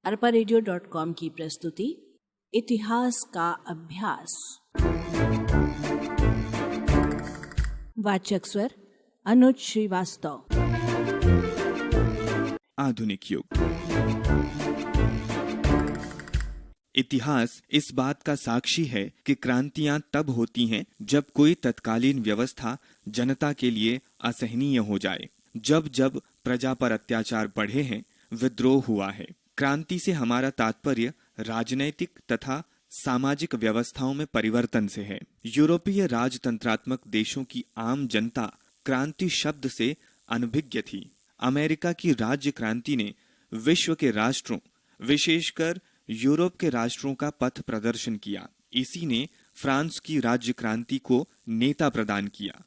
arparadio.com की प्रस्तुति इतिहास का अभ्यास। वाचक स्वर अनुज श्रीवास्तव। आधुनिक युग। इतिहास इस बात का साक्षी है कि क्रांतियां तब होती हैं जब कोई तत्कालीन व्यवस्था जनता के लिए असहनीय हो जाए। जब जब प्रजा पर अत्याचार बढ़े हैं, विद्रोह हुआ है। क्रांति से हमारा तात्पर्य राजनैतिक तथा सामाजिक व्यवस्थाओं में परिवर्तन से है। यूरोपीय राजतंत्रात्मक देशों की आम जनता क्रांति शब्द से अनभिज्ञ थी। अमेरिका की राज्य क्रांति ने विश्व के राष्ट्रों, विशेषकर यूरोप के राष्ट्रों का पथ प्रदर्शन किया। इसी ने फ्रांस की राज्य क्रांति को नेता प्रदान किया।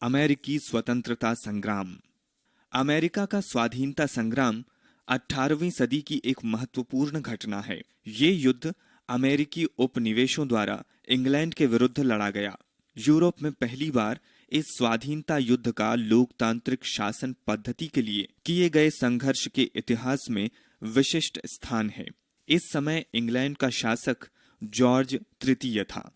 अमेरिकी स्वतंत्रता संग्राम। अमेरिका का स्वाधीनता संग्राम 18वीं सदी की एक महत्वपूर्ण घटना है। ये युद्ध अमेरिकी उपनिवेशों द्वारा इंग्लैंड के विरुद्ध लड़ा गया। यूरोप में पहली बार इस स्वाधीनता युद्ध का लोकतांत्रिक शासन पद्धति के लिए किए गए संघर्ष के इतिहास में विशिष्ट स्थान है। इस समय इंग्लैंड का शासक जॉर्ज तृतीय था।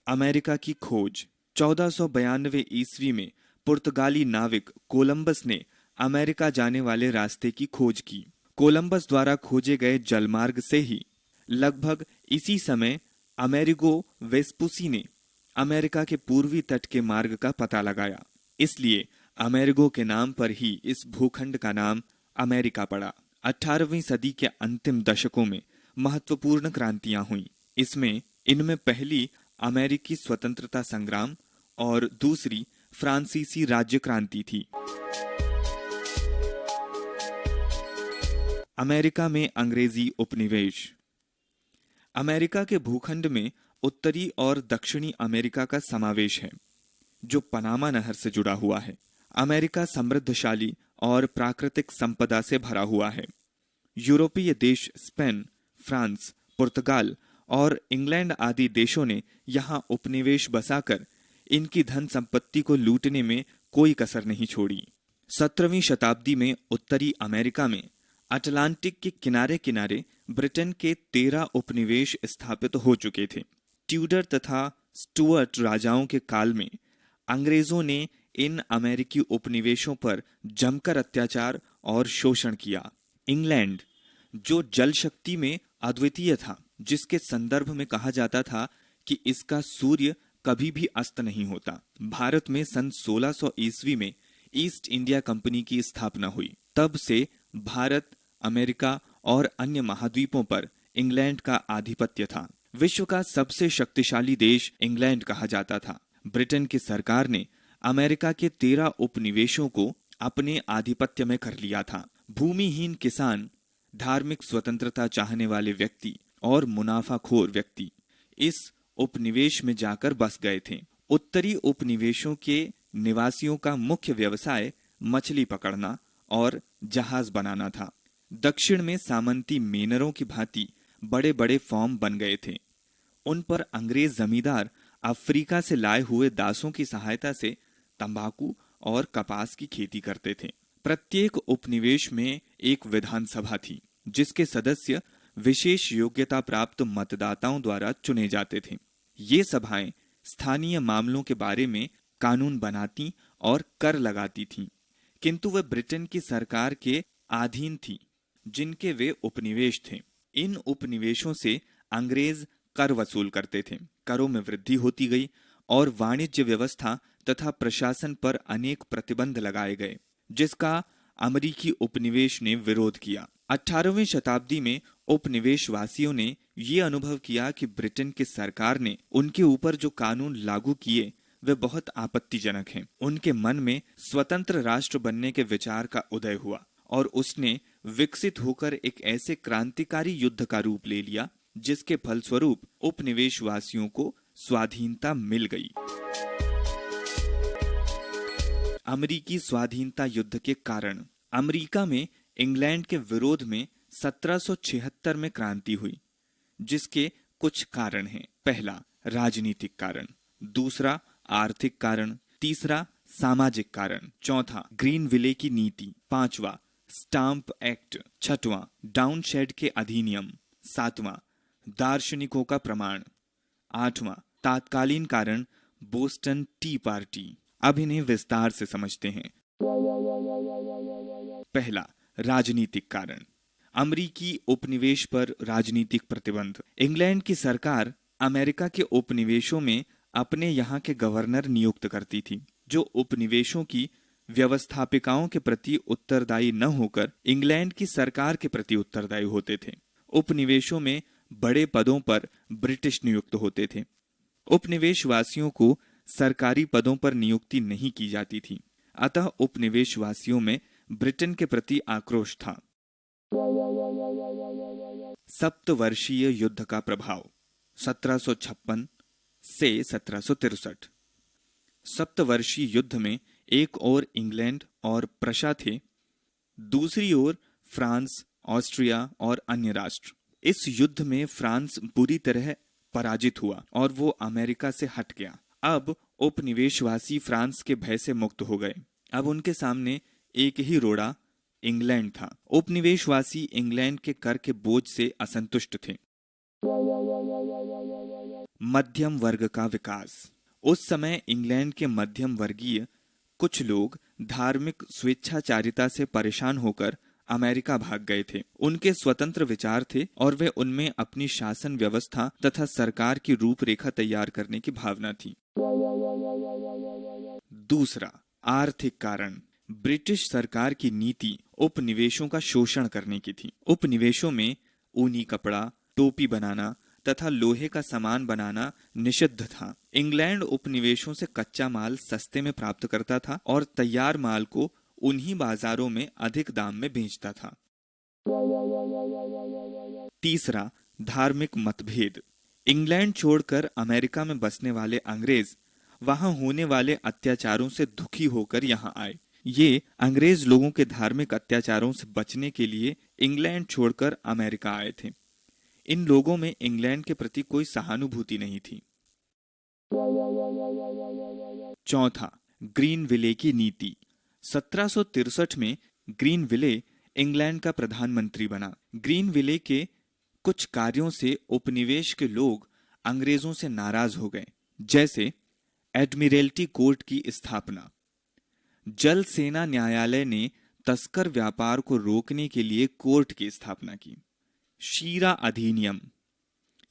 अमेरिका की खोज। 1492 ईस्वी में पुर्तगाली नाविक कोलंबस ने अमेरिका जाने वाले रास्ते की खोज की। कोलंबस द्वारा खोजे गए जलमार्ग से ही लगभग इसी समय अमेरिगो वेस्पुसी ने अमेरिका के पूर्वी तट के मार्ग का पता लगाया। इसलिए अमेरिगो के नाम पर ही इस भूखंड का नाम अमेरिका पड़ा। 18वीं सदी के अंतिम दशकों में महत्वपूर्ण क्रांतियां हुईं। इनमें पहली अमेरिकी स्वतंत्रता संग्राम और दूसरी फ्रांसीसी राज्य क्रांति थी। अमेरिका में अंग्रेजी उपनिवेश। अमेरिका के भूखंड में उत्तरी और दक्षिणी अमेरिका का समावेश है, जो पनामा नहर से जुड़ा हुआ है। अमेरिका समृद्धशाली और प्राकृतिक संपदा से भरा हुआ है। यूरोपीय देश स्पेन, फ्रांस, पुर्तगाल और इंग्लैंड आदि देशों ने यहाँ उपनिवेश बसाकर इनकी धन संपत्ति को लूटने में कोई कसर नहीं छोड़ी। 17वीं शताब्दी में उत्तरी अमेरिका में अटलांटिक के किनारे किनारे ब्रिटेन के 13 उपनिवेश स्थापित हो चुके थे। ट्यूडर तथा स्टुअर्ट राजाओं के काल में अंग्रेजों ने इन अमेरिकी उपनिवेशों पर जमकर अत्याचार और शोषण किया। इंग्लैंड, जो जल शक्ति में अद्वितीय था, जिसके संदर्भ में कहा जाता था कि इसका सूर्य कभी भी अस्त नहीं होता। भारत में सन 1600 ईस्वी में ईस्ट इंडिया कंपनी की स्थापना हुई। तब से भारत, अमेरिका और अन्य महाद्वीपों पर इंग्लैंड का आधिपत्य था। विश्व का सबसे शक्तिशाली देश इंग्लैंड कहा जाता था। ब्रिटेन की सरकार ने अमेरिका के 13 उपनिवेशों को अपने आधिपत्य में कर लिया था। भूमिहीन किसान, धार्मिक स्वतंत्रता चाहने वाले व्यक्ति और मुनाफाखोर व्यक्ति इस उपनिवेश में जाकर बस गए थे। उत्तरी उपनिवेशों के निवासियों का मुख्य व्यवसाय मछली पकड़ना और जहाज बनाना था। दक्षिण में सामंती मेनरों की भांति बड़े बड़े फॉर्म बन गए थे। उन पर अंग्रेज जमींदार अफ्रीका से लाए हुए दासों की सहायता से तंबाकू और कपास की खेती करते थे। प्रत्येक उपनिवेश में एक विधानसभा थी, जिसके सदस्य विशेष योग्यता प्राप्त मतदाताओं द्वारा चुने जाते थे। ये सभाएं स्थानीय मामलों के बारे में कानून बनाती और कर लगाती थीं, किंतु वे ब्रिटेन की सरकार के अधीन थी, जिनके वे उपनिवेश थे। इन उपनिवेशों से अंग्रेज कर वसूल करते थे। करों में वृद्धि होती गई और वाणिज्य व्यवस्था तथा प्रशासन पर अनेक प्रतिबंध लगाए गए, जिसका अमेरिकी उपनिवेश ने विरोध किया। 18वीं शताब्दी में उपनिवेशवासियों ने ये अनुभव किया कि ब्रिटेन की सरकार ने उनके ऊपर जो कानून लागू किए वे बहुत आपत्तिजनक हैं। उनके मन में स्वतंत्र राष्ट्र बनने के विचार का उदय हुआ और उसने विकसित होकर एक ऐसे क्रांतिकारी युद्ध का रूप ले लिया, जिसके फलस्वरूप उपनिवेशवासियों को स्वाधीनता मिल गई। अमेरिकी स्वाधीनता युद्ध के कारण। अमेरिका में इंग्लैंड के विरोध में 1776 में क्रांति हुई, जिसके कुछ कारण हैं। पहला, राजनीतिक कारण। दूसरा, आर्थिक कारण। तीसरा, सामाजिक कारण। चौथा, ग्रीन विले की नीति। पांचवा, स्टाम्प एक्ट। छठवां, डाउनशेड के अधिनियम। सातवां, दार्शनिकों का प्रमाण। आठवां, तात्कालीन कारण बोस्टन टी पार्टी। अब इन्हें विस्तार से समझते हैं। पहला, राजनीतिक कारण। अमेरिकी उपनिवेश पर राजनीतिक प्रतिबंध। इंग्लैंड की सरकार अमेरिका के उपनिवेशों में अपने यहाँ के गवर्नर नियुक्त करती थी, जो उपनिवेशों की व्यवस्थापिकाओं के प्रति उत्तरदायी न होकर इंग्लैंड की सरकार के प्रति उत्तरदायी होते थे। उपनिवेशों में बड़े पदों पर ब्रिटिश नियुक्त होते थे। उपनिवेशवासियों को सरकारी पदों पर नियुक्ति नहीं की जाती थी, अतः उपनिवेशवासियों में ब्रिटेन के प्रति आक्रोश था। सप्तवर्षीय युद्ध का प्रभाव 1756 से 1763। सप्तवर्षीय युद्ध में एक ओर इंग्लैंड और प्रशा थे, दूसरी ओर फ्रांस, ऑस्ट्रिया और अन्य राष्ट्र। इस युद्ध में फ्रांस बुरी तरह पराजित हुआ और वो अमेरिका से हट गया। अब उपनिवेशवासी फ्रांस के भय से मुक्त हो गए। अब उनके सामने एक ही रोड़ा इंग्लैंड था। उपनिवेशवासी इंग्लैंड के कर के बोझ से असंतुष्ट थे। मध्यम वर्ग का विकास। उस समय इंग्लैंड के मध्यम वर्गीय कुछ लोग धार्मिक स्वेच्छाचारिता से परेशान होकर अमेरिका भाग गए थे। उनके स्वतंत्र विचार थे और वे उनमें अपनी शासन व्यवस्था तथा सरकार की रूपरेखा तैयार करने की भावना थी। दूसरा, आर्थिक कारण। ब्रिटिश सरकार की नीति उपनिवेशों का शोषण करने की थी। उपनिवेशों में ऊनी कपड़ा, टोपी बनाना तथा लोहे का सामान बनाना निषिद्ध था। इंग्लैंड उपनिवेशों से कच्चा माल सस्ते में प्राप्त करता था और तैयार माल को उन्हीं बाजारों में अधिक दाम में बेचता था। तीसरा, धार्मिक मतभेद। इंग्लैंड छोड़कर अमेरिका में बसने वाले अंग्रेज वहां होने वाले अत्याचारों से दुखी होकर यहां आए। ये अंग्रेज लोगों के धार्मिक अत्याचारों से बचने के लिए इंग्लैंड छोड़कर अमेरिका आए थे। इन लोगों में इंग्लैंड के प्रति कोई सहानुभूति नहीं थी। चौथा, ग्रीन विले की नीति। 1763 में ग्रीन विले इंग्लैंड का प्रधानमंत्री बना। ग्रीन विले के कुछ कार्यों से उपनिवेश के लोग अंग्रेजों से नाराज हो गए, जैसे एडमिरल्टी कोर्ट की स्थापना। जल सेना न्यायालय ने तस्कर व्यापार को रोकने के लिए कोर्ट की स्थापना की। शीरा अधिनियम।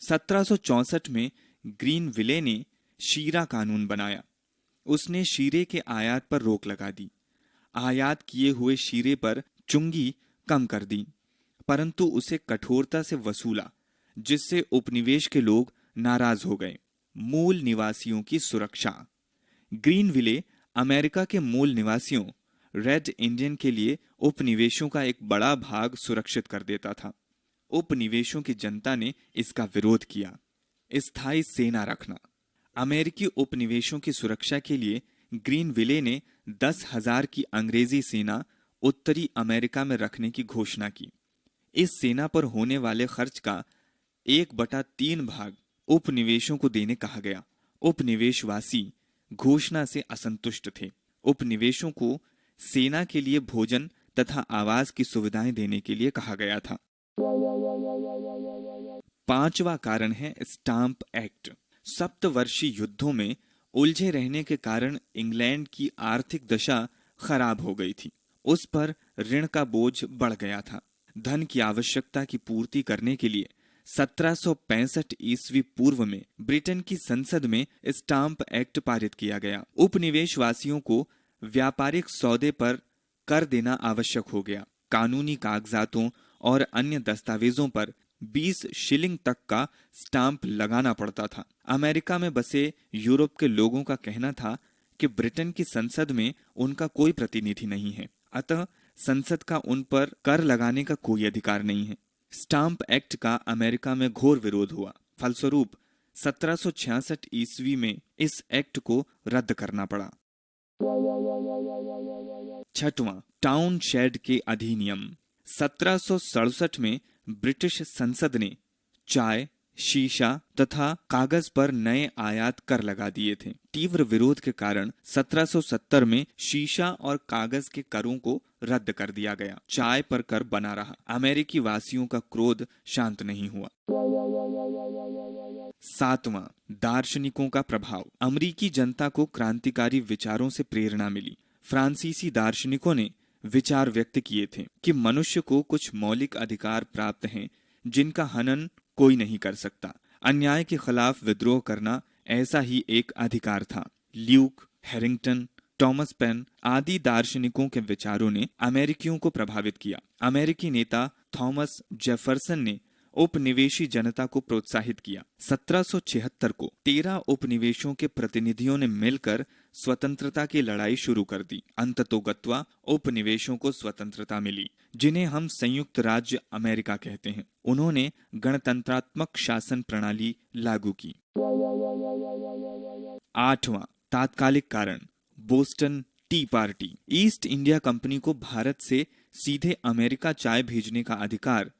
1764 में ग्रीन विले ने शीरा कानून बनाया। उसने शीरे के आयात पर रोक लगा दी। आयात किए हुए शीरे पर चुंगी कम कर दी, परंतु उसे कठोरता से वसूला, जिससे उपनिवेश के लोग नाराज हो गए। मूल निवासियों की सुरक्षा। ग्रीन विले अमेरिका के मूल निवासियों, रेड इंडियन के लिए उपनिवेशों का एक बड़ा भाग सुरक्षित कर देता था। उपनिवेशों की जनता ने इसका विरोध किया। स्थायी सेना रखना। अमेरिकी उपनिवेशों की सुरक्षा के लिए ग्रीन विले ने 10,000 की अंग्रेजी सेना उत्तरी अमेरिका में रखने की घोषणा की। इस सेना पर होने वाले खर्च का 1/3 भाग उपनिवेशों को देने कहा गया। उपनिवेशवासी घोषणा से असंतुष्ट थे। उपनिवेशों को सेना के लिए भोजन तथा आवास की सुविधाएं देने के लिए कहा गया था। पांचवा कारण है स्टाम्प एक्ट। सप्तवर्षीय युद्धों में उलझे रहने के कारण इंग्लैंड की आर्थिक दशा खराब हो गई थी। उस पर ऋण का बोझ बढ़ गया था। धन की आवश्यकता की पूर्ति करने के लिए 1765 ईस्वी पूर्व में ब्रिटेन की संसद में स्टाम्प एक्ट पारित किया गया। उपनिवेशवासियों को व्यापारिक सौदे पर कर देना आवश्यक हो गया। कानूनी कागजातों और अन्य दस्तावेजों पर 20 शिलिंग तक का स्टाम्प लगाना पड़ता था। अमेरिका में बसे यूरोप के लोगों का कहना था कि ब्रिटेन की संसद में उनका कोई प्रतिनिधि नहीं है, अतः संसद का उन पर कर लगाने का कोई अधिकार नहीं है। स्टाम्प एक्ट का अमेरिका में घोर विरोध हुआ। फलस्वरूप 1766 ईस्वी में इस एक्ट को रद्द करना पड़ा। छठवां, टाउनशेड के अधिनियम। 1767 में ब्रिटिश संसद ने चाय, शीशा तथा कागज पर नए आयात कर लगा दिए थे। तीव्र विरोध के कारण 1770 में शीशा और कागज के करों को रद्द कर दिया गया। चाय पर कर बना रहा। अमेरिकी वासियों का क्रोध शांत नहीं हुआ। 7वां, दार्शनिकों का प्रभाव। अमेरिकी जनता को क्रांतिकारी विचारों से प्रेरणा मिली। फ्रांसीसी दार्शनिकों ने विचार व्यक्त किए थे कि मनुष्य को कुछ मौलिक अधिकार प्राप्त हैं जिनका हनन कोई नहीं कर सकता। अन्याय के खिलाफ विद्रोह करना ऐसा ही एक अधिकार था। ल्यूक, हैरिंगटन, टॉमस पेन आदि दार्शनिकों के विचारों ने अमेरिकियों को प्रभावित किया। अमेरिकी नेता थॉमस जेफरसन ने उपनिवेशी जनता को प्रोत्साहित किया। 1776 को 13 उपनिवेशों के प्रतिनिधियों ने मिलकर स्वतंत्रता की लड़ाई शुरू कर दी। अंततोगत्वा उपनिवेशों को स्वतंत्रता मिली, जिन्हें हम संयुक्त राज्य अमेरिका कहते हैं। उन्होंने गणतंत्रात्मक शासन प्रणाली लागू की। 8वां, तात्कालिक कारण। Boston T party. East India company को भारत से सीधे अमेरिका चाय भेजने का अधिकार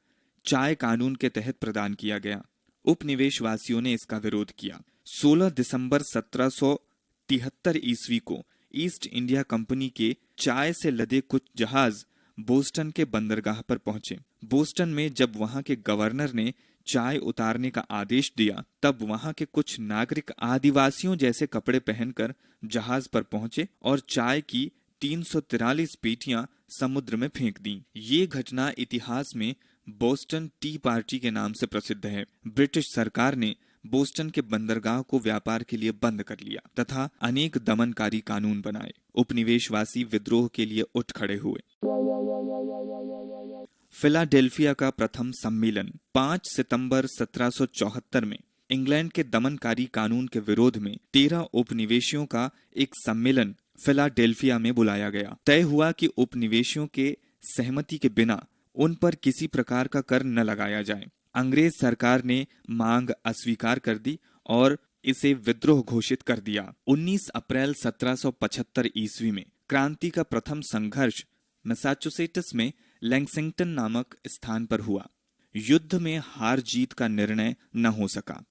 चाय कानून के तहत प्रदान किया गया। उपनिवेशवासियों ने इसका विरोध किया। 16 दिसंबर 1773 ईस्वी को ईस्ट इंडिया कंपनी के चाय से लदे कुछ जहाज बोस्टन के बंदरगाह पर पहुंचे। बोस्टन में जब वहां के गवर्नर ने चाय उतारने का आदेश दिया, तब वहां के कुछ नागरिक आदिवासियों जैसे कपड़े पहनकर जहाज पर पहुंचे और चाय की 343 पेटियां समुद्र में फेंक दी। ये घटना इतिहास में बोस्टन टी पार्टी के नाम से प्रसिद्ध है। ब्रिटिश सरकार ने बोस्टन के बंदरगाह को व्यापार के लिए बंद कर लिया तथा अनेक दमनकारी कानून बनाए। उपनिवेशवासी विद्रोह के लिए उठ खड़े हुए। फिलाडेल्फिया का प्रथम सम्मेलन। 5 सितंबर 1774 में इंग्लैंड के दमनकारी कानून के विरोध में 13 उपनिवेशियों का एक सम्मेलन फिलाडेल्फिया में बुलाया गया। तय हुआ कि उपनिवेशियों के सहमति के बिना उन पर किसी प्रकार का कर न लगाया जाए। अंग्रेज सरकार ने मांग अस्वीकार कर दी और इसे विद्रोह घोषित कर दिया। 19 अप्रैल 1775 ईस्वी में क्रांति का प्रथम संघर्ष मैसाचुसेट्स में लेक्सिंगटन नामक स्थान पर हुआ। युद्ध में हार जीत का निर्णय न हो सका।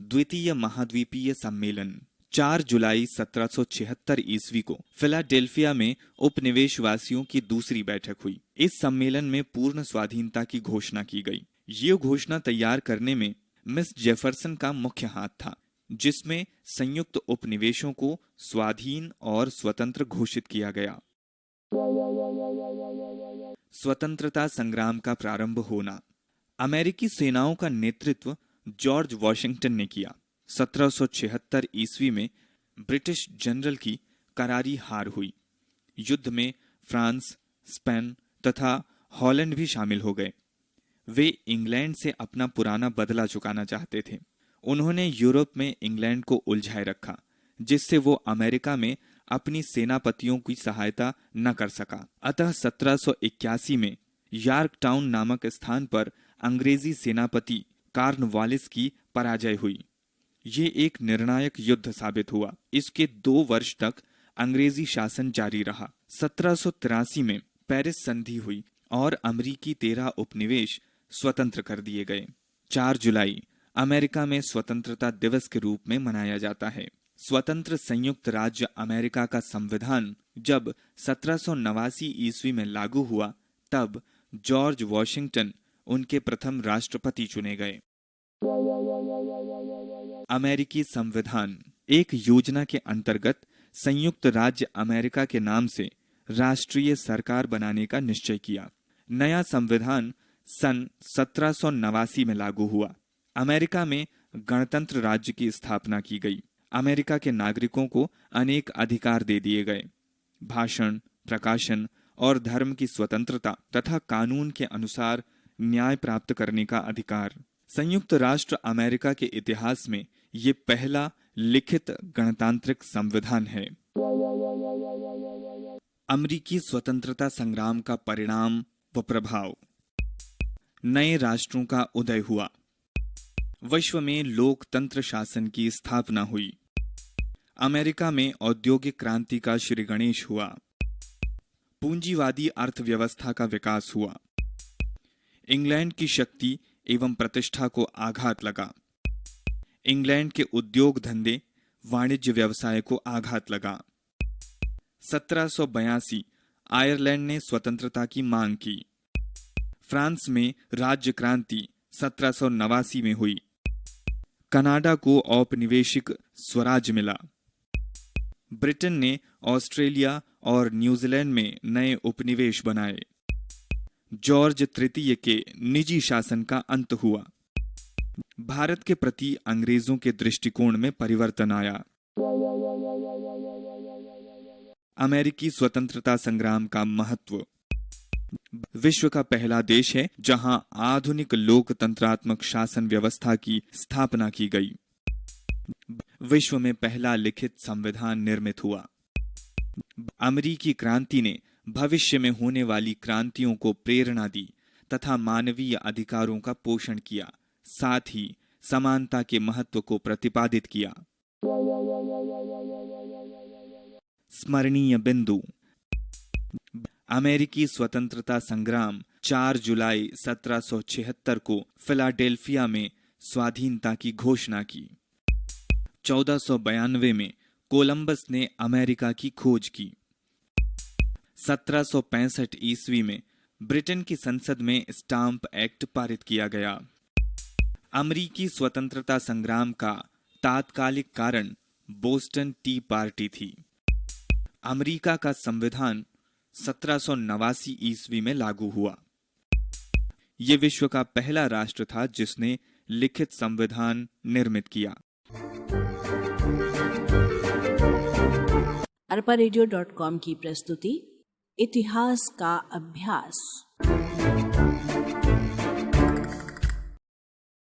द्वितीय महाद्वीपीय सम्मेलन। 4 जुलाई 1776 ईस्वी को फिलाडेल्फिया में उपनिवेशवासियों की दूसरी बैठक हुई। इस सम्मेलन में पूर्ण स्वाधीनता की घोषणा की गई। ये घोषणा तैयार करने में मिस जेफरसन का मुख्य हाथ था, जिसमें संयुक्त उपनिवेशों को स्वाधीन और स्वतंत्र घोषित किया गया। स्वतंत्रता संग्राम का प्रारंभ होना। अमेरिकी सेनाओं का नेतृत्व जॉर्ज वॉशिंगटन ने किया। 1776 ईस्वी में ब्रिटिश जनरल की करारी हार हुई। युद्ध में फ्रांस, स्पेन तथा हॉलैंड भी शामिल हो गए। वे इंग्लैंड से अपना पुराना बदला चुकाना चाहते थे। उन्होंने यूरोप में इंग्लैंड को उलझाए रखा, जिससे वो अमेरिका में अपनी सेनापतियों की सहायता न कर सका। अतः 1781 में यॉर्कटाउन नामक स्थान पर अंग्रेजी सेनापति कॉर्नवालिस की पराजय हुई। ये एक निर्णायक युद्ध साबित हुआ। इसके 2 वर्ष तक अंग्रेजी शासन जारी रहा। 1783 में पेरिस संधि हुई और अमेरिकी 13 उपनिवेश स्वतंत्र कर दिए गए। 4 जुलाई अमेरिका में स्वतंत्रता दिवस के रूप में मनाया जाता है। स्वतंत्र संयुक्त राज्य अमेरिका का संविधान जब 1789 ईस्वी में लागू हुआ, तब जॉर्ज वॉशिंगटन उनके प्रथम राष्ट्रपति चुने गए। अमेरिकी संविधान। एक योजना के अंतर्गत संयुक्त राज्य अमेरिका के नाम से राष्ट्रीय सरकार बनाने का निश्चय किया। नया संविधान सन 1789 में लागू हुआ। अमेरिका में गणतंत्र राज्य की स्थापना की गई। अमेरिका के नागरिकों को अनेक अधिकार दे दिए गए। भाषण, प्रकाशन और धर्म की स्वतंत्रता तथा कानून के अनुसार न्याय प्राप्त करने का अधिकार। संयुक्त राष्ट्र अमेरिका के इतिहास में ये पहला लिखित गणतांत्रिक संविधान है। अमेरिकी स्वतंत्रता संग्राम का परिणाम व प्रभाव। नए राष्ट्रों का उदय हुआ। विश्व में लोकतंत्र शासन की स्थापना हुई। अमेरिका में औद्योगिक क्रांति का श्री गणेश हुआ। पूंजीवादी अर्थव्यवस्था का विकास हुआ। इंग्लैंड की शक्ति एवं प्रतिष्ठा को आघात लगा। इंग्लैंड के उद्योग धंधे, वाणिज्य व्यवसाय को आघात लगा। 1782 आयरलैंड ने स्वतंत्रता की मांग की। फ्रांस में राज्य क्रांति 1789 में हुई। कनाडा को औपनिवेशिक स्वराज मिला। ब्रिटेन ने ऑस्ट्रेलिया और न्यूजीलैंड में नए उपनिवेश बनाए। जॉर्ज तृतीय के निजी शासन का अंत हुआ। भारत के प्रति अंग्रेजों के दृष्टिकोण में परिवर्तन आया। अमेरिकी स्वतंत्रता संग्राम का महत्व। विश्व का पहला देश है जहां आधुनिक लोकतंत्रात्मक शासन व्यवस्था की स्थापना की गई। विश्व में पहला लिखित संविधान निर्मित हुआ। अमेरिकी क्रांति ने भविष्य में होने वाली क्रांतियों को प्रेरणा दी तथा मानवीय अधिकारों का पोषण किया, साथ ही समानता के महत्व को प्रतिपादित किया। स्मरणीय बिंदु। अमेरिकी स्वतंत्रता संग्राम 4 जुलाई 1776 को फिलाडेल्फिया में स्वाधीनता की घोषणा की। 1492 में कोलंबस ने अमेरिका की खोज की। 1765 ईस्वी में ब्रिटेन की संसद में स्टाम्प एक्ट पारित किया गया। अमेरिकी स्वतंत्रता संग्राम का तात्कालिक कारण बोस्टन टी पार्टी थी। अमेरिका का संविधान 1789 ईस्वी में लागू हुआ। यह विश्व का पहला राष्ट्र था जिसने लिखित संविधान निर्मित किया। arparadio.com की प्रस्तुति इतिहास का अभ्यास।